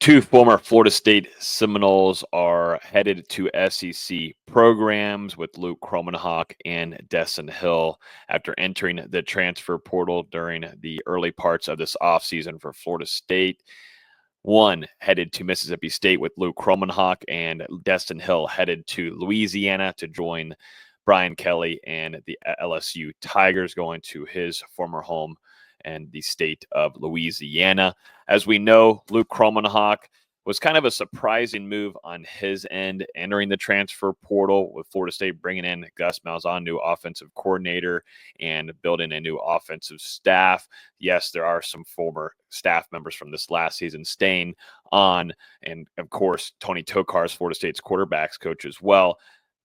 Two former Florida State Seminoles are headed to SEC programs with Luke Kromenhoek and Destyn Hill after entering the transfer portal during the early parts of this offseason for Florida State. One headed to Mississippi State with Luke Kromenhoek, and Destyn Hill headed to Louisiana to join Brian Kelly and the LSU Tigers, going to his former home and the state of Louisiana. As we know, Luke Kromenhoek was kind of a surprising move on his end, entering the transfer portal with Florida State bringing in Gus Malzahn, new offensive coordinator, and building a new offensive staff. Yes, there are some former staff members from this last season staying on, and of course, Tony Tokarz, Florida State's quarterbacks coach as well.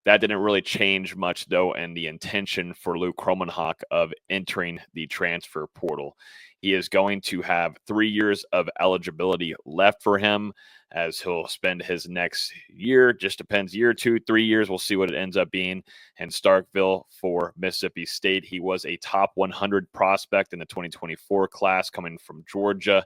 That didn't really change much, though, in the intention for Luke Kromenhoek of entering the transfer portal. He is going to have 3 years of eligibility left for him, as he'll spend his next year, just depends, year 2, 3 years. We'll see what it ends up being in Starkville for Mississippi State. He was a top 100 prospect in the 2024 class coming from Georgia.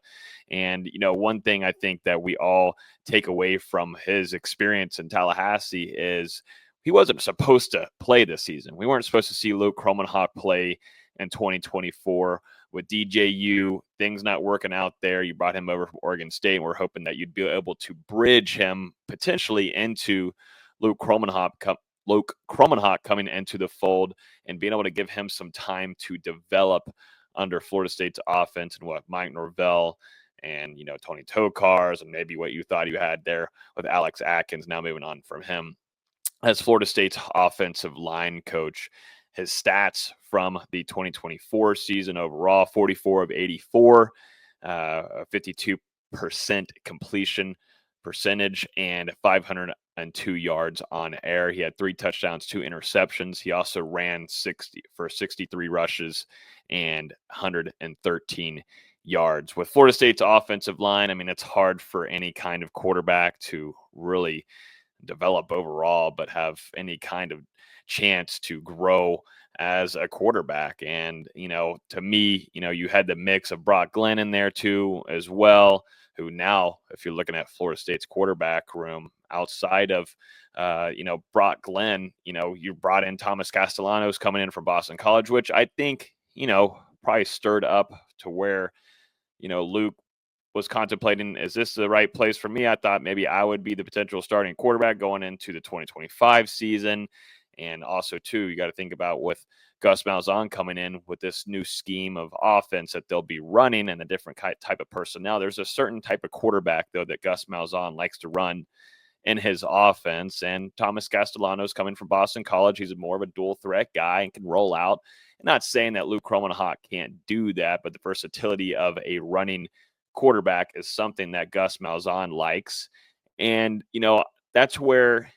And, one thing I think that we all take away from his experience in Tallahassee is he wasn't supposed to play this season. We weren't supposed to see Luke Kromenhoek play in 2024 with DJU. Things not working out there. You brought him over from Oregon State, and we're hoping that you'd be able to bridge him potentially into Luke Kromenhoek coming into the fold and being able to give him some time to develop under Florida State's offense and what Mike Norvell and, Tony Tokarz and maybe what you thought you had there with Alex Atkins, now moving on from him as Florida State's offensive line coach. His stats from the 2024 season overall: 44 of 84, 52% completion percentage, and 502 yards on air. He had 3 touchdowns, 2 interceptions. He also ran 63 rushes and 113 yards. With Florida State's offensive line, it's hard for any kind of quarterback to really develop overall, but have any kind of chance to grow as a quarterback. And, to me, you had the mix of Brock Glenn in there too, as well, who now, if you're looking at Florida State's quarterback room outside of, Brock Glenn, you brought in Thomas Castellanos coming in from Boston College, which I think, probably stirred up to where, Luke was contemplating, is this the right place for me? I thought maybe I would be the potential starting quarterback going into the 2025 season. And also, too, you got to think about with Gus Malzahn coming in with this new scheme of offense that they'll be running and a different type of personnel. There's a certain type of quarterback, though, that Gus Malzahn likes to run in his offense. And Thomas Castellanos coming from Boston College, he's more of a dual threat guy and can roll out. I'm not saying that Luke Kromenhoek can't do that, but the versatility of a running quarterback is something that Gus Malzahn likes. And, that's where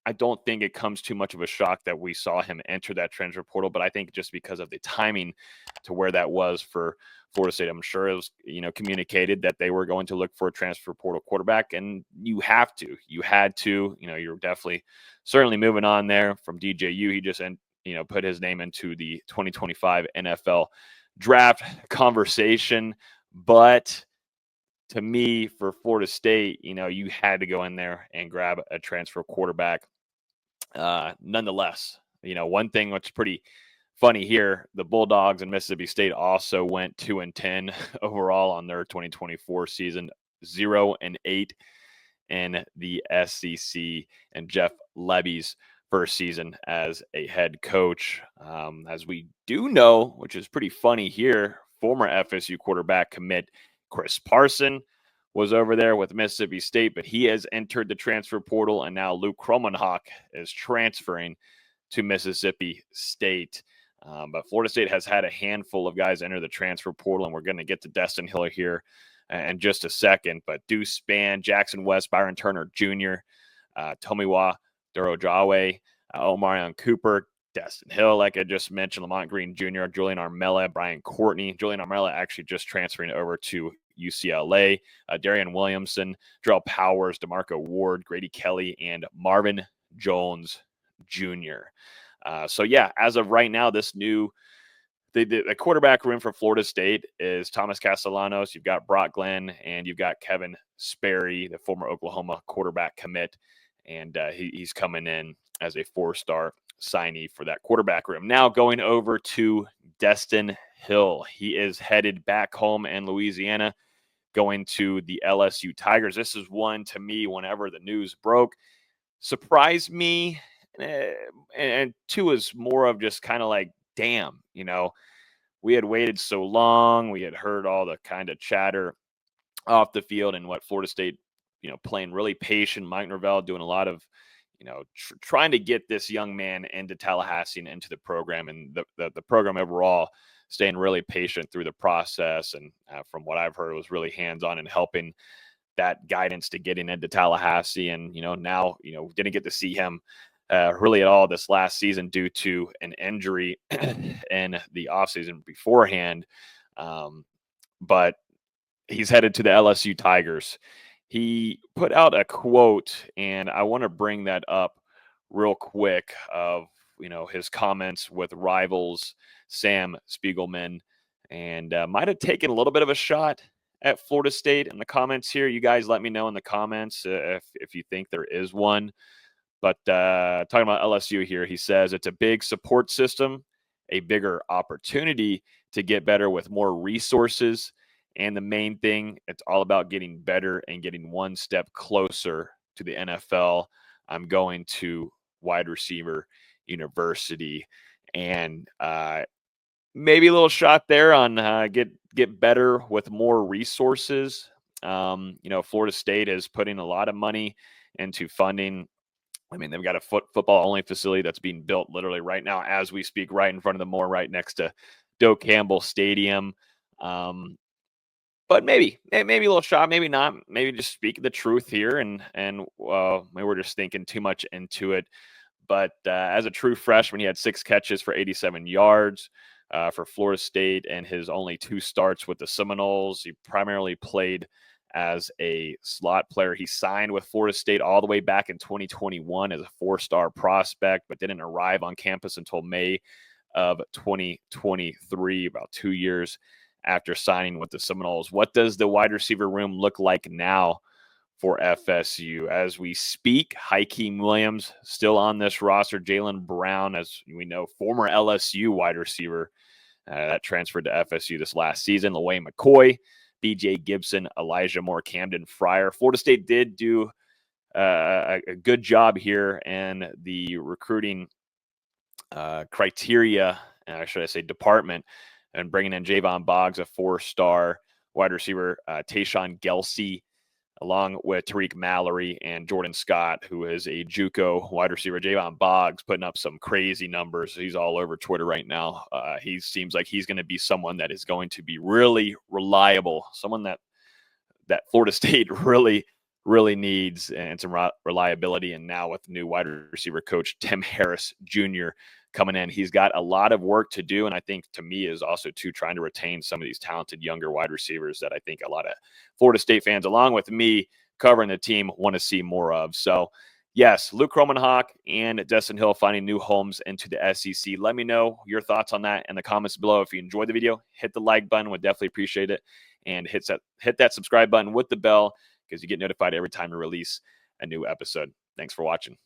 I don't think it comes too much of a shock that we saw him enter that transfer portal, but I think just because of the timing to where that was for Florida State, I'm sure it was, communicated that they were going to look for a transfer portal quarterback, and you had to, you're certainly moving on there from DJU. He just, put his name into the 2025 NFL draft conversation. But to me, for Florida State, you had to go in there and grab a transfer quarterback. Nonetheless, one thing which is pretty funny here, the Bulldogs and Mississippi State also went 2-10 overall on their 2024 season, 0-8 in the SEC, and Jeff Lebby's first season as a head coach. As we do know, which is pretty funny here, former FSU quarterback commit Chris Parson was over there with Mississippi State, but he has entered the transfer portal, and now Luke Kromenhoek is transferring to Mississippi State. But Florida State has had a handful of guys enter the transfer portal, and we're going to get to Destyn Hill here in just a second. But Deuce Spann, Jackson West, Byron Turner Jr., Tomiwa Dorojawe, Omarion Cooper, Destyn Hill, like I just mentioned, Lamont Green Jr., Julian Armella, Brian Courtney. Julian Armella actually just transferring over to UCLA. Darian Williamson, Darrell Powers, DeMarco Ward, Grady Kelly, and Marvin Jones Jr. So, yeah, as of right now, this the quarterback room for Florida State is Thomas Castellanos. You've got Brock Glenn, and you've got Kevin Sperry, the former Oklahoma quarterback commit, and he's coming in as a 4-star signee for that quarterback room. Now going over to Destyn Hill. He is headed back home in Louisiana, going to the LSU Tigers. This is one, to me, whenever the news broke, surprised me, and two is more of just kind of like, damn, we had waited so long. We had heard all the kind of chatter off the field, and what Florida State, playing really patient. Mike Norvell doing a lot of, trying to get this young man into Tallahassee and into the program, and the program overall staying really patient through the process. And from what I've heard, it was really hands-on in helping that guidance to getting into Tallahassee. And, now, didn't get to see him really at all this last season due to an injury in the offseason beforehand. But he's headed to the LSU Tigers. He put out a quote, and I want to bring that up real quick, of, his comments with Rivals Sam Spiegelman, and might have taken a little bit of a shot at Florida State in the comments here. You guys let me know in the comments if you think there is one. But talking about LSU here, he says it's a big support system, a bigger opportunity to get better with more resources. And the main thing, it's all about getting better and getting one step closer to the NFL. I'm going to wide receiver university. And maybe a little shot there on get better with more resources. Florida State is putting a lot of money into funding. I mean, they've got a football-only facility that's being built literally right now as we speak, right in front of the Moore, right next to Doak Campbell Stadium. But maybe a little shot, maybe not. Maybe just speak the truth here, and maybe we're just thinking too much into it. But as a true freshman, he had 6 catches for 87 yards for Florida State, and his only 2 starts with the Seminoles. He primarily played as a slot player. He signed with Florida State all the way back in 2021 as a 4-star prospect, but didn't arrive on campus until May of 2023, about 2 years after signing with the Seminoles. What does the wide receiver room look like now for FSU as we speak? Hakeem Williams still on this roster. Jaylen Brown, as we know, former LSU wide receiver that transferred to FSU this last season. LaWayne McCoy, BJ Gibson, Elijah Moore, Camden Fryer. Florida State did do a good job here in the recruiting criteria, should I say department, and bringing in Javon Boggs, a 4-star wide receiver, Tayshawn Gelsey, along with Tariq Mallory and Jordan Scott, who is a JUCO wide receiver. Javon Boggs putting up some crazy numbers. He's all over Twitter right now. He seems like he's going to be someone that is going to be really reliable, someone that Florida State really needs, and some reliability. And now with new wide receiver coach Tim Harris Jr. coming in, he's got a lot of work to do. And I think, to me, is also trying to retain some of these talented younger wide receivers that I think a lot of Florida State fans, along with me covering the team, want to see more of. So yes, Luke Kromenhoek and Destyn Hill finding new homes into the SEC. Let me know your thoughts on that in the comments below. If you enjoyed the video, hit the like button. Would definitely appreciate it. And hit that subscribe button with the bell, because you get notified every time we release a new episode. Thanks for watching.